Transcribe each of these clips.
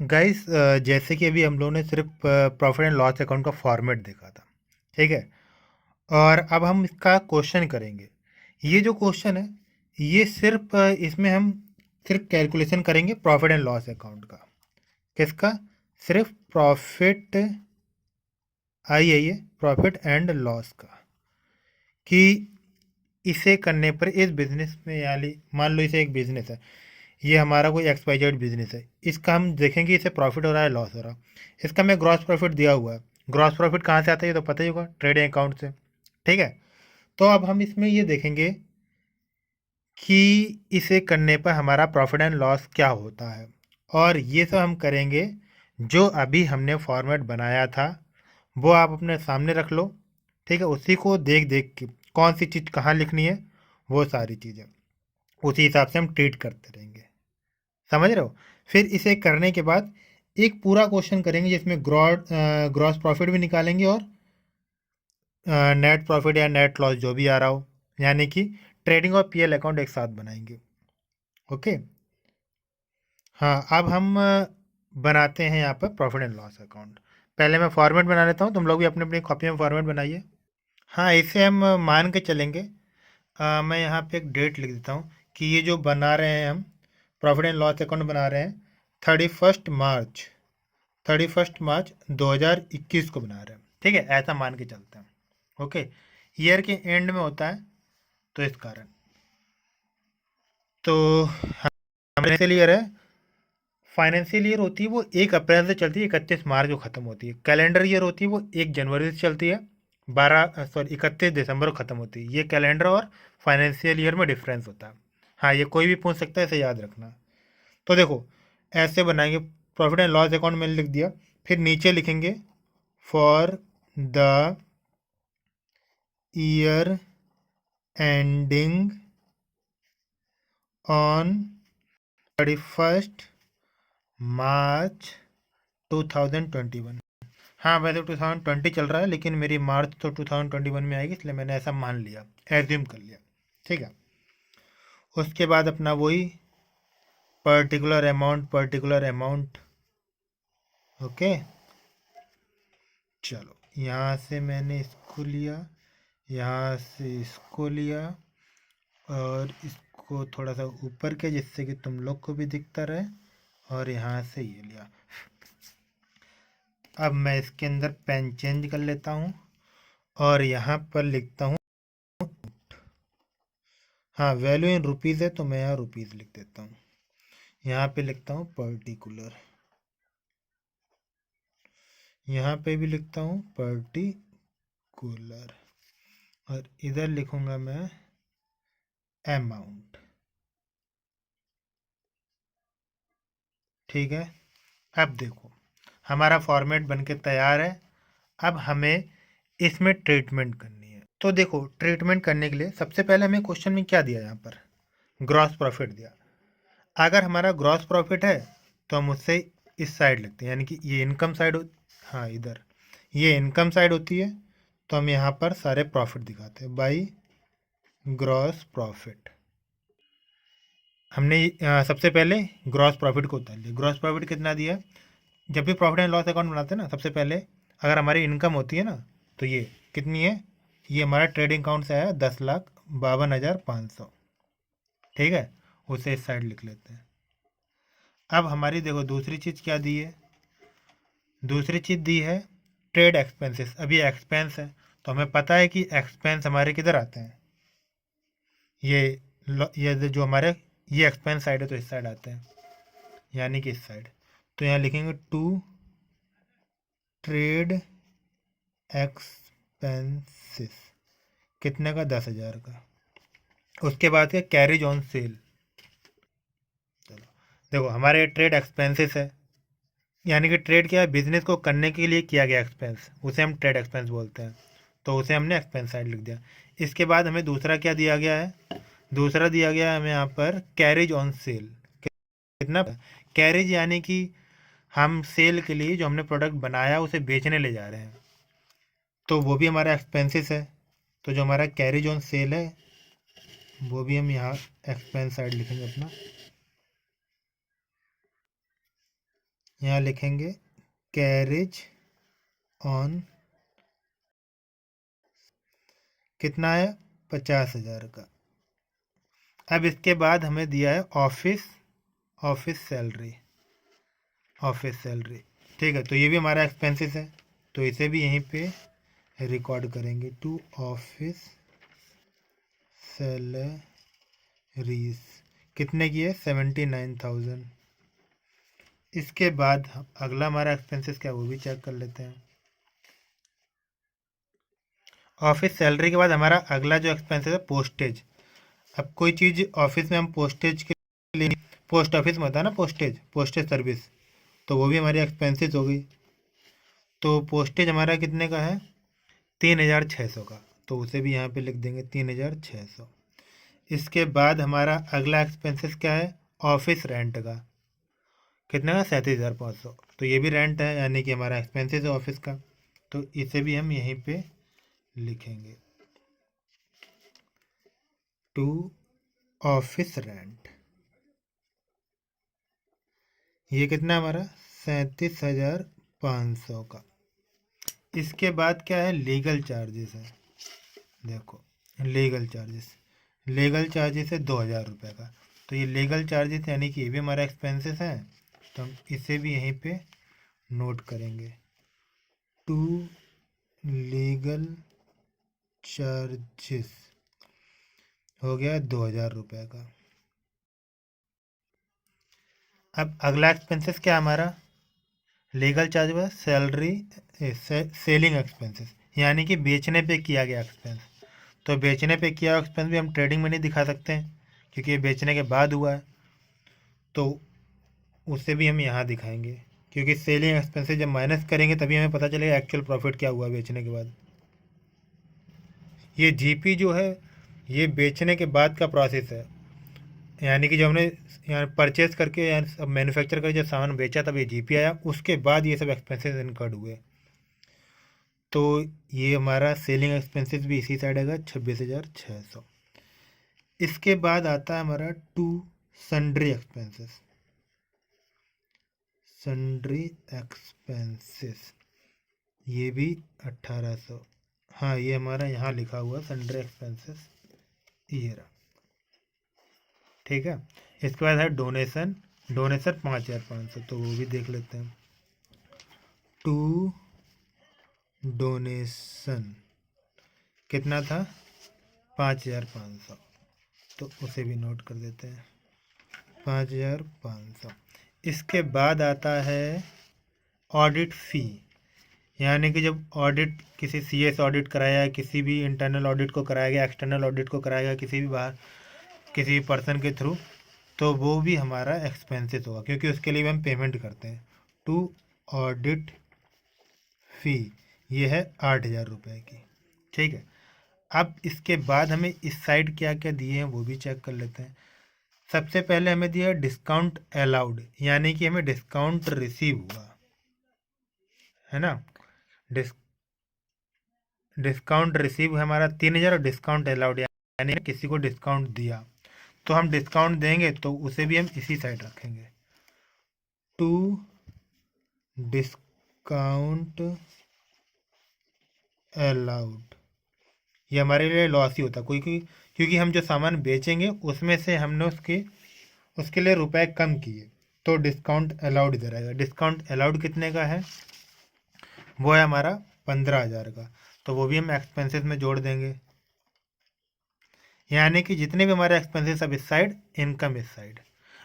Guys, जैसे कि अभी हम लोगों ने सिर्फ प्रॉफिट एंड लॉस अकाउंट का फॉर्मेट देखा था। ठीक है। और अब हम इसका क्वेश्चन करेंगे। ये जो क्वेश्चन है, ये सिर्फ इसमें हम सिर्फ कैलकुलेशन करेंगे प्रॉफिट एंड लॉस अकाउंट का। किसका? सिर्फ प्रॉफिट, आई है ये, प्रॉफिट एंड लॉस का। कि इसे करने पर इस बिजनेस में, यानी मान लो इसे एक बिजनेस है, ये हमारा कोई एक्स वाई जेड बिजनेस है, इसका हम देखेंगे इसे प्रॉफिट हो रहा है लॉस हो रहा है। इसका मैं ग्रॉस प्रॉफिट दिया हुआ है। ग्रॉस प्रॉफिट कहाँ से आता है ये तो पता ही होगा, ट्रेडिंग अकाउंट से। ठीक है। तो अब हम इसमें ये देखेंगे कि इसे करने पर हमारा प्रॉफिट एंड लॉस क्या होता है। और ये सब हम करेंगे, जो अभी हमने फॉर्मेट बनाया था वो आप अपने सामने रख लो। ठीक है। उसी को देख देख के कौन सी चीज़ कहाँ लिखनी है, वो सारी चीज़ें उसी हिसाब से हम ट्रीट करते रहेंगे। समझ रहे हो? फिर इसे करने के बाद एक पूरा क्वेश्चन करेंगे जिसमें ग्रॉस प्रॉफिट भी निकालेंगे और नेट प्रॉफिट या नेट लॉस जो भी आ रहा हो, यानी कि ट्रेडिंग और पीएल अकाउंट एक साथ बनाएंगे। ओके। हाँ, अब हम बनाते हैं यहाँ पर प्रॉफिट एंड लॉस अकाउंट। पहले मैं फॉर्मेट बना लेता हूँ, तुम लोग भी अपनी अपनी कॉपी में फॉर्मेट बनाइए। हाँ, इसे हम मान के चलेंगे। मैं यहाँ पे एक डेट लिख देता हूँ कि ये जो बना रहे हैं हम, प्रॉफिट एंड लॉस अकाउंट बना रहे हैं 31 मार्च 31 मार्च 2021 को बना रहे हैं। ठीक है, ऐसा मान के चलते हैं। ओके। ईयर के एंड में होता है, तो इस कारण तो फाइनेंशियल ईयर है। फाइनेंशियल ईयर होती है वो 1 अप्रैल से चलती है, 31 मार्च को ख़त्म होती है। कैलेंडर ईयर होती है वो 1 जनवरी से चलती है, 31 दिसंबर को ख़त्म होती है। ये कैलेंडर और फाइनेंशियल ईयर में डिफरेंस होता है। हाँ, ये कोई भी पूछ सकता है, इसे याद रखना। तो देखो, ऐसे बनाएंगे। प्रॉफिट एंड लॉस अकाउंट मैंने लिख दिया। फिर नीचे लिखेंगे for the year ending on 31 मार्च 2021। हाँ, वैसे 2020 चल रहा है, लेकिन मेरी मार्च तो 2021 में आएगी, इसलिए मैंने ऐसा मान लिया, एज्यूम कर लिया। ठीक है। उसके बाद अपना वही पर्टिकुलर अमाउंट। ओके। चलो, यहाँ से मैंने इसको लिया, यहाँ से इसको लिया, और इसको थोड़ा सा ऊपर के जिससे कि तुम लोग को भी दिखता रहे, और यहाँ से ये लिया। अब मैं इसके अंदर पेन चेंज कर लेता हूँ और यहाँ पर लिखता हूँ। हाँ, वैल्यू इन रुपीज़ है तो मैं यहाँ रुपीज़ लिख देता हूँ। यहाँ पे लिखता हूँ पर्टिकुलर, यहाँ पे भी लिखता हूँ पर्टिकुलर, और इधर लिखूँगा मैं अमाउंट। ठीक है। अब देखो, हमारा फॉर्मेट बनके तैयार है। अब हमें इसमें ट्रीटमेंट करनी है। तो देखो, ट्रीटमेंट करने के लिए सबसे पहले हमें क्वेश्चन में क्या दिया, यहाँ पर ग्रॉस प्रॉफिट दिया। अगर हमारा ग्रॉस प्रॉफिट है तो हम उससे इस साइड लिखते हैं, यानी कि ये इनकम साइड हो, हाँ इधर ये इनकम साइड होती है, तो हम यहाँ पर सारे प्रॉफिट दिखाते हैं बाई ग्रॉस प्रॉफिट। हमने सबसे पहले ग्रॉस प्रॉफिट को उतार लिया। ग्रॉस प्रॉफिट कितना दिया? जब भी प्रॉफिट एंड लॉस अकाउंट बनाते हैं ना, सबसे पहले अगर हमारी इनकम होती है ना, तो ये कितनी है, ये हमारा ट्रेडिंग अकाउंट से आया 10,52,500। ठीक है, उसे इस साइड लिख लेते हैं। अब हमारी देखो दूसरी चीज़ क्या दी है, दूसरी चीज़ दी है ट्रेड एक्सपेंसेस। अभी एक्सपेंस है, तो हमें पता है कि एक्सपेंस हमारे किधर आते हैं, ये ये जो हमारे ये एक्सपेंस साइड है तो इस साइड आते हैं, यानी कि इस साइड। तो यहाँ लिखेंगे टू ट्रेड एक्सपेंसेस, कितने का, 10,000 का। उसके बाद क्या, कैरिज ऑन सेल। चलो, देखो हमारे ट्रेड एक्सपेंसेस है, यानी कि ट्रेड क्या है, बिजनेस को करने के लिए किया गया एक्सपेंस, उसे हम ट्रेड एक्सपेंस बोलते हैं। तो उसे हमने एक्सपेंस साइड लिख दिया। इसके बाद हमें दूसरा क्या दिया गया है, दूसरा दिया गया है हमें यहाँ पर कैरिज ऑन सेल। कितना? कैरिज यानी कि हम सेल के लिए जो हमने प्रोडक्ट बनाया उसे बेचने ले जा रहे हैं, तो वो भी हमारा एक्सपेंसेस है। तो जो हमारा कैरिज ऑन सेल है वो भी हम यहाँ एक्सपेंस साइड लिखेंगे अपना। यहाँ लिखेंगे कैरेज ऑन, कितना है 50,000 का। अब इसके बाद हमें दिया है office office salary, office salary. ठीक है, तो ये भी हमारा एक्सपेंसेस है, तो इसे भी यहीं पे रिकॉर्ड करेंगे टू ऑफिस सैलरीज। कितने की है 79,000। इसके बाद अगला हमारा एक्सपेंसेस क्या है वो भी चेक कर लेते हैं। ऑफिस सैलरी के बाद हमारा अगला जो एक्सपेंसेस है पोस्टेज। अब कोई चीज़ ऑफिस में हम पोस्टेज के लिए, पोस्ट ऑफिस में होता है ना पोस्टेज, पोस्टेज सर्विस, तो वो भी हमारी एक्सपेंसेस हो गई। तो पोस्टेज हमारा कितने का है 3,600 का, तो उसे भी यहाँ पे लिख देंगे 3,600। इसके बाद हमारा अगला एक्सपेंसेस क्या है ऑफिस रेंट का, कितने का 37,500, तो ये भी रेंट है यानी कि हमारा एक्सपेंसेस है ऑफिस का, तो इसे भी हम यहीं पे लिखेंगे टू ऑफिस रेंट। ये कितना हमारा 37,500 का। इसके बाद क्या है लीगल चार्जेस है, देखो लीगल चार्जेस है 2,000 रुपये का, तो ये लीगल चार्जेस यानी कि ये भी हमारा एक्सपेंसेस है, तो हम इसे भी यहीं पे नोट करेंगे टू लीगल चार्जेस, हो गया 2,000 रुपये का। अब अगला एक्सपेंसेस क्या है हमारा लीगल चार्ज हुआ सैलरी, सेलिंग एक्सपेंसेस यानी कि बेचने पे किया गया एक्सपेंस। तो बेचने पे किया हुआ एक्सपेंस भी हम ट्रेडिंग में नहीं दिखा सकते हैं क्योंकि ये बेचने के बाद हुआ है, तो उसे भी हम यहाँ दिखाएंगे, क्योंकि सेलिंग एक्सपेंसेस जब माइनस करेंगे तभी हमें पता चलेगा एक्चुअल प्रॉफिट क्या हुआ बेचने के बाद। ये जीपी जो है ये बेचने के बाद का प्रोसेस है, यानी कि जो हमने यहाँ परचेज करके या मैन्युफैक्चर करके जब सामान बेचा तब ये जीपी आया, उसके बाद ये सब एक्सपेंसेस इनकर्ड हुए। तो ये हमारा सेलिंग एक्सपेंसेस भी इसी साइड आएगा 26,600। इसके बाद आता है हमारा two sundry expenses, sundry expenses ये भी 1,800। हाँ ये हमारा यहाँ लिखा हुआ सन्ड्री एक्सपेंसेस ये रहा। ठीक है, इसके बाद है डोनेशन, डोनेशन 5,500, तो वो भी देख लेते हैं टू डोनेशन कितना था 5,500, तो उसे भी नोट कर देते हैं 5,500। इसके बाद आता है ऑडिट फ़ी, यानी कि जब ऑडिट किसी सीएस ऑडिट कराया, किसी भी इंटरनल ऑडिट को कराया गया, एक्सटर्नल ऑडिट को कराया गया किसी भी बाहर किसी भी पर्सन के थ्रू, तो वो भी हमारा एक्सपेंसेस होगा क्योंकि उसके लिए भी हम पेमेंट करते हैं टू ऑडिट फ़ी, ये है 8,000 रुपये की। ठीक है, अब इसके बाद हमें इस साइड क्या क्या दिए हैं वो भी चेक कर लेते हैं। सबसे पहले हमें दिया डिस्काउंट अलाउड, यानी कि हमें डिस्काउंट रिसीव हुआ है ना। डिस डिस्काउंट रिसीव हमारा 3,000 और डिस्काउंट अलाउड यानी किसी को डिस्काउंट दिया, तो हम डिस्काउंट देंगे तो उसे भी हम इसी साइड रखेंगे टू डिस्काउंट अलाउड। ये हमारे लिए लॉस ही होता है क्योंकि हम जो सामान बेचेंगे उसमें से हमने उसके लिए रुपए कम किए, तो डिस्काउंट अलाउड इधर आएगा। डिस्काउंट अलाउड कितने का है वो है हमारा 15,000 का, तो वो भी हम एक्सपेंसेस में जोड़ देंगे, यानी कि जितने भी हमारे एक्सपेंसेस अब इस साइड, इनकम इस साइड।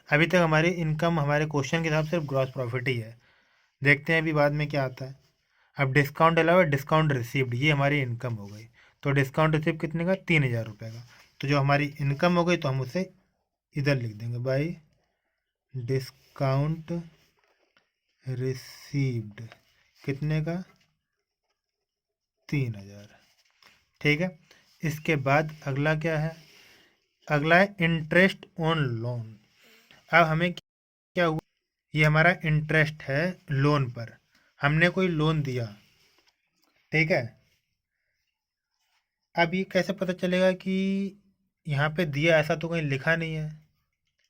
अभी तक हमारी इनकम हमारे क्वेश्चन के हिसाब से सिर्फ ग्रॉस प्रॉफिट ही है, देखते हैं अभी बाद में क्या आता है। अब डिस्काउंट अलावा डिस्काउंट रिसीव्ड ये हमारी इनकम हो गई, तो डिस्काउंट रिसीव कितने का 3,000 रुपये का, तो जो हमारी इनकम हो गई तो हम उसे इधर लिख देंगे बाई डिस्काउंट रिसीव्ड कितने का 3,000। ठीक है, इसके बाद अगला क्या है, अगला है इंटरेस्ट ऑन लोन। अब हमें क्या हुआ, ये हमारा इंटरेस्ट है लोन पर, हमने कोई लोन दिया। ठीक है, अब ये कैसे पता चलेगा कि यहाँ पे दिया, ऐसा तो कहीं लिखा नहीं है,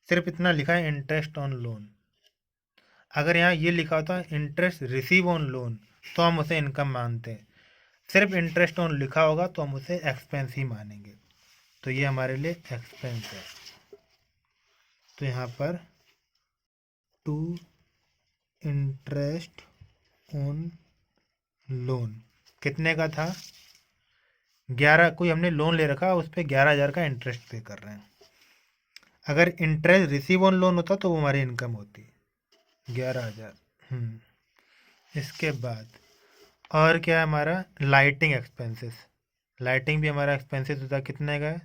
सिर्फ इतना लिखा है इंटरेस्ट ऑन लोन। अगर यहाँ ये लिखा होता इंटरेस्ट रिसीव ऑन लोन तो हम उसे इनकम मानते हैं। सिर्फ इंटरेस्ट ऑन लिखा होगा तो हम उसे एक्सपेंस ही मानेंगे। तो ये हमारे लिए एक्सपेंस है। तो यहाँ पर टू इंटरेस्ट ऑन लोन कितने का था? 11। कोई हमने लोन ले रखा, उस पर 11,000 का इंटरेस्ट पे कर रहे हैं। अगर इंटरेस्ट रिसीव ऑन लोन होता तो वो हमारी इनकम होती 11,000। इसके बाद और क्या है हमारा? Lighting expenses. लाइटिंग भी हमारा एक्सपेंसेस होता है, कितने का है?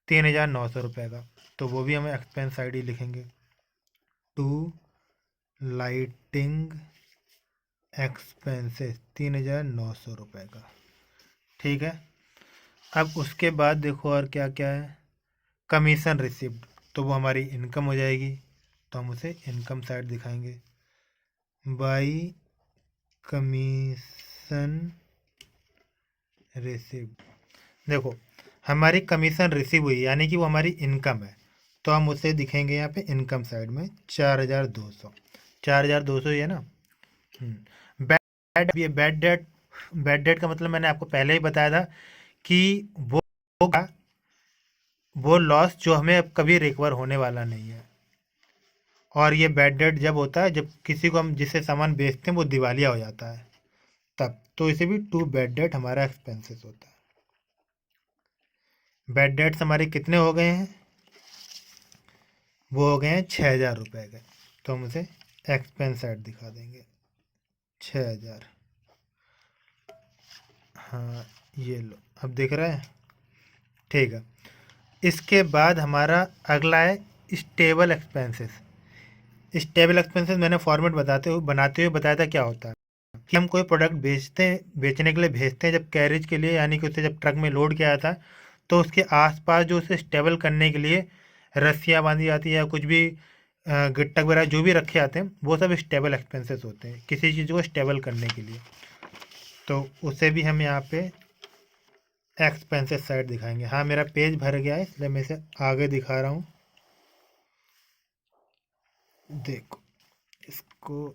3,900 रुपये का। तो वो भी हम एक्सपेंस साइड ही लिखेंगे। टू लाइटिंग एक्सपेंसेस 3,900 रुपये का। ठीक है। अब उसके बाद देखो और क्या क्या है। कमीशन रिसिप्ट, तो वो हमारी इनकम हो जाएगी, तो हम उसे इनकम साइड दिखाएंगे। बाई कमीशन रिसिप्ट, देखो हमारी कमीशन रिसीव हुई यानी कि वो हमारी इनकम है, तो हम उसे दिखेंगे यहाँ पे इनकम साइड में 4,200। 4,200 ही है ना। बैड, ये बैड डेट। बैड डेट का मतलब मैंने आपको पहले ही बताया था कि वो होगा वो लॉस जो हमें अब कभी रिकवर होने वाला नहीं है। और ये बैड डेट जब होता है जब किसी को हम जिससे सामान बेचते हैं वो दिवालिया हो जाता है तब, तो इसे भी टू बैड डेट हमारा एक्सपेंसेस होता है। बैड डेट्स हमारे कितने हो गए हैं? वो हो गए हैं 6,000 रुपये के, तो हम उसे एक्सपेंस साइड दिखा देंगे 6,000। हाँ ये लो, अब दिख रहा है। ठीक है। इसके बाद हमारा अगला है स्टेबल एक्सपेंसेस। स्टेबल एक्सपेंसेस मैंने फॉर्मेट बनाते हुए बताया था क्या होता है कि हम कोई प्रोडक्ट बेचने के लिए भेजते हैं जब कैरेज के लिए, यानी कि उसे जब ट्रक में लोड किया जाता है तो उसके आसपास जो उसे स्टेबल करने के लिए रस्सियाँ बांधी जाती है या कुछ भी गिट्टक वगैरह जो भी रखे जाते हैं वो सब स्टेबल एक्सपेंसेस होते हैं किसी चीज़ को स्टेबल करने के लिए। तो उसे भी हम यहाँ पे एक्सपेंसेस साइड दिखाएंगे। हाँ मेरा पेज भर गया है इसलिए मैं इसे आगे दिखा रहा हूँ। देखो इसको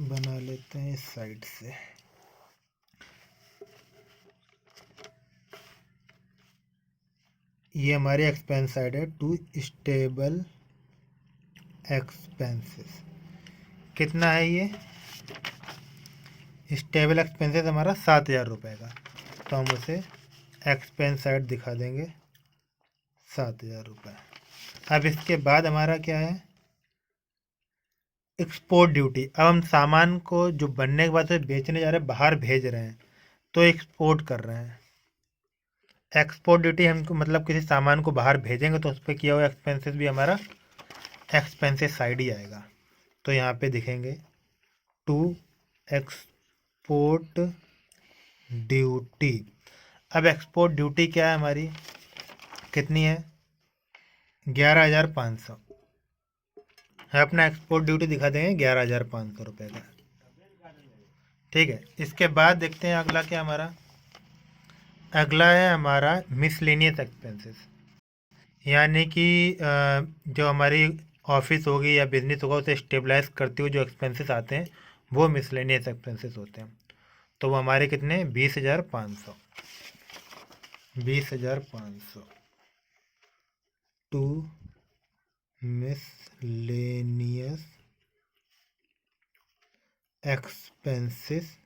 बना लेते हैं इस साइड से। ये हमारी एक्सपेंस साइड है टू स्टेबल एक्सपेंसेस। कितना है ये? स्टेबल एक्सपेंसेस हमारा 7,000 रुपये का, तो हम उसे एक्सपेंस साइड दिखा देंगे 7,000 रुपये। अब इसके बाद हमारा क्या है? Export duty. अब हम सामान को जो बनने के बाद से बेचने जा रहे हैं बाहर भेज रहे हैं तो एक्सपोर्ट कर रहे हैं। एक्सपोर्ट ड्यूटी हमको मतलब किसी सामान को बाहर भेजेंगे तो उस पर किया हुआ एक्सपेंसेस भी हमारा एक्सपेंसेस साइड ही आएगा। तो यहाँ पे दिखेंगे टू एक्सपोर्ट ड्यूटी। अब एक्सपोर्ट ड्यूटी क्या है हमारी? कितनी है? 11,500 है। अपना एक्सपोर्ट ड्यूटी दिखा देंगे 11,500 रुपये का। ठीक है। इसके बाद देखते हैं अगला क्या हमारा। अगला है हमारा मिसलेनियस एक्सपेंसेस, यानी कि जो हमारी ऑफिस होगी या बिजनेस होगा उसे स्टेबलाइज करते हुए जो एक्सपेंसेस आते हैं वो मिसलेनियस एक्सपेंसेस होते हैं। तो वो हमारे कितने? 20,500। 20,500 टू मिसलेनियस एक्सपेंसेस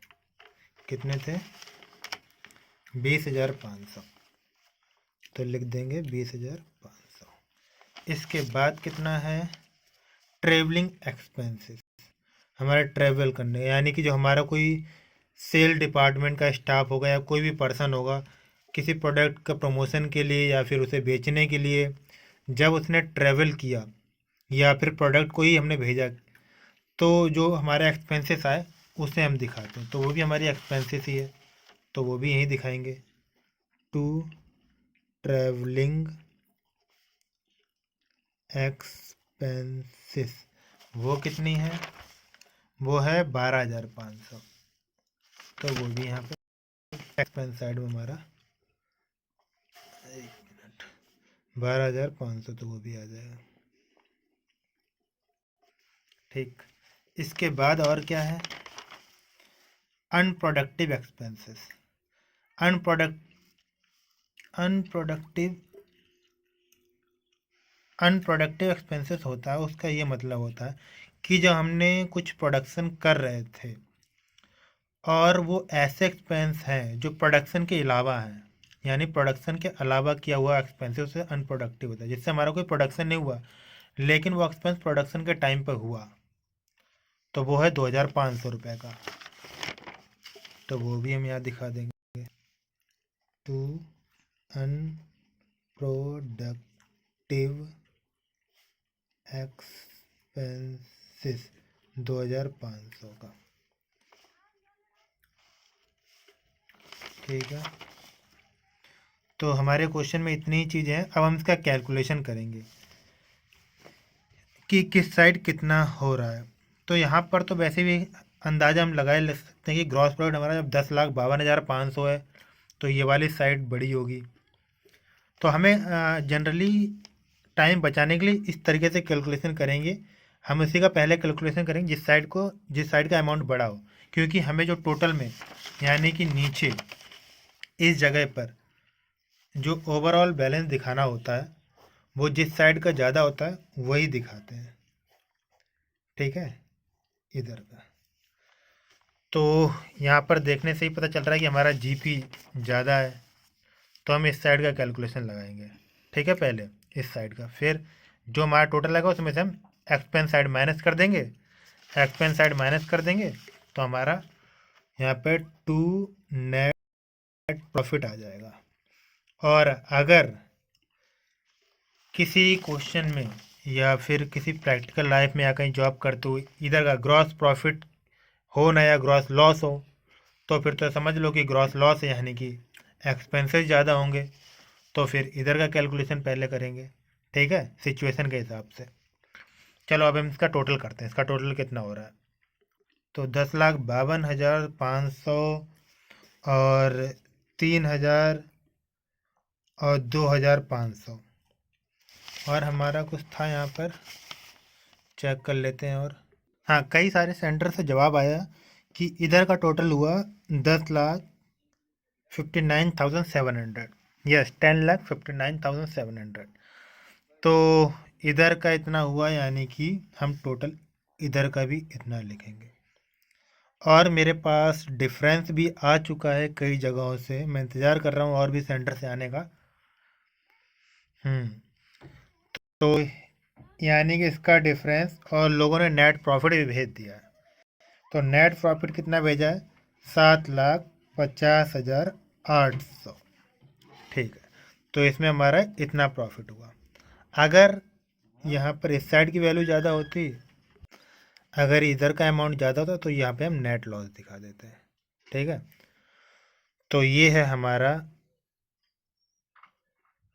कितने थे? 20,500। तो लिख देंगे 20,500। इसके बाद कितना है? Travelling expenses. हमारा ट्रैवल करने यानी कि जो हमारा कोई सेल डिपार्टमेंट का स्टाफ होगा या कोई भी पर्सन होगा किसी प्रोडक्ट का प्रमोशन के लिए या फिर उसे बेचने के लिए जब उसने ट्रैवल किया या फिर प्रोडक्ट को ही हमने भेजा तो जो हमारे एक्सपेंसेस आए उसे हम दिखाते हैं, तो वो भी हमारी एक्सपेंसेस ही है, तो वो भी यहीं दिखाएंगे टू ट्रैवलिंग एक्सपेंसेस। वो कितनी है? वो है 12,500। तो वो भी यहाँ पे एक्सपेंस साइड में हमारा 12,500, तो वो भी आ जाएगा। ठीक। इसके बाद और क्या है, unproductive expenses. Unproductive unproductive expenses होता है, उसका ये मतलब होता है कि जब हमने कुछ प्रोडक्शन कर रहे थे और वो ऐसे एक्सपेंस हैं जो प्रोडक्शन के अलावा हैं, यानी प्रोडक्शन के अलावा किया हुआ एक्सपेंसेस उसे अनप्रोडक्टिव होता है, जिससे हमारा कोई प्रोडक्शन नहीं हुआ लेकिन वो एक्सपेंस प्रोडक्शन के टाइम पर हुआ, तो वो है 2500 रुपये का। तो वो भी हम यहाँ दिखा देंगे, टू अनप्रोडक्टिव एक्सपेंसेस 2500 का। ठीक है, तो हमारे क्वेश्चन में इतनी ही चीज़ें हैं। अब हम इसका कैलकुलेशन करेंगे कि किस साइड कितना हो रहा है। तो यहाँ पर तो वैसे भी अंदाज़ा हम लगाए ले सकते हैं कि ग्रॉस प्रॉफिट हमारा जब 10,52,500 है तो ये वाली साइड बड़ी होगी। तो हमें जनरली टाइम बचाने के लिए इस तरीके से कैलकुलेशन करेंगे। हम इसी का पहले कैलकुलेशन करेंगे जिस साइड का अमाउंट बड़ा हो, क्योंकि हमें जो टोटल में यानी कि नीचे इस जगह पर जो ओवरऑल बैलेंस दिखाना होता है वो जिस साइड का ज़्यादा होता है वही दिखाते हैं। ठीक है, इधर का। तो यहाँ पर देखने से ही पता चल रहा है कि हमारा जीपी ज़्यादा है, तो हम इस साइड का कैलकुलेशन लगाएंगे। ठीक है, पहले इस साइड का, फिर जो हमारा टोटल लगा उसमें से हम एक्सपेंस साइड माइनस कर देंगे। एक्सपेंस साइड माइनस कर देंगे तो हमारा यहाँ पे टू नेट प्रॉफिट आ जाएगा। और अगर किसी क्वेश्चन में या फिर किसी प्रैक्टिकल लाइफ में या कहीं जॉब करते हुए इधर का ग्रॉस प्रॉफिट हो ना या ग्रॉस लॉस हो, तो फिर तो समझ लो कि ग्रॉस लॉस है, यानी कि एक्सपेंसेस ज़्यादा होंगे। तो फिर इधर का कैलकुलेशन पहले करेंगे। ठीक है, सिचुएशन के हिसाब से। चलो अब हम इसका टोटल करते हैं, इसका टोटल कितना हो रहा है। तो 10,52,500 और 3,000 और 2,500, और हमारा कुछ था यहाँ पर, चेक कर लेते हैं। और हाँ, कई सारे सेंटर से जवाब आया कि इधर का टोटल हुआ 10,59,700। यस, 10,59,700। तो इधर का इतना हुआ, यानी कि हम टोटल इधर का भी इतना लिखेंगे। और मेरे पास डिफरेंस भी आ चुका है कई जगहों से, मैं इंतज़ार कर रहा हूँ और भी सेंटर से आने का। तो यानी कि इसका डिफरेंस, और लोगों ने नेट प्रॉफिट भी भेज दिया है। तो नेट प्रॉफिट कितना भेजा है, 7,50,800। ठीक है, तो इसमें हमारा इतना प्रॉफिट हुआ। अगर यहाँ पर इस साइड की वैल्यू ज़्यादा होती, अगर इधर का अमाउंट ज़्यादा होता, तो यहाँ पे हम नेट लॉस दिखा देते हैं। ठीक है, तो ये है हमारा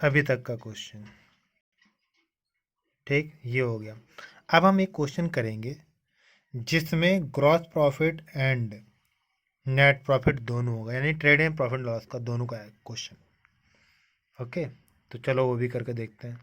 अभी तक का क्वेश्चन। ठीक, ये हो गया। अब हम एक क्वेश्चन करेंगे जिसमें gross profit and net profit दोनों होगा, यानी ट्रेड एंड प्रॉफिट लॉस का दोनों का है क्वेश्चन। ओके, तो चलो वो भी करके देखते हैं।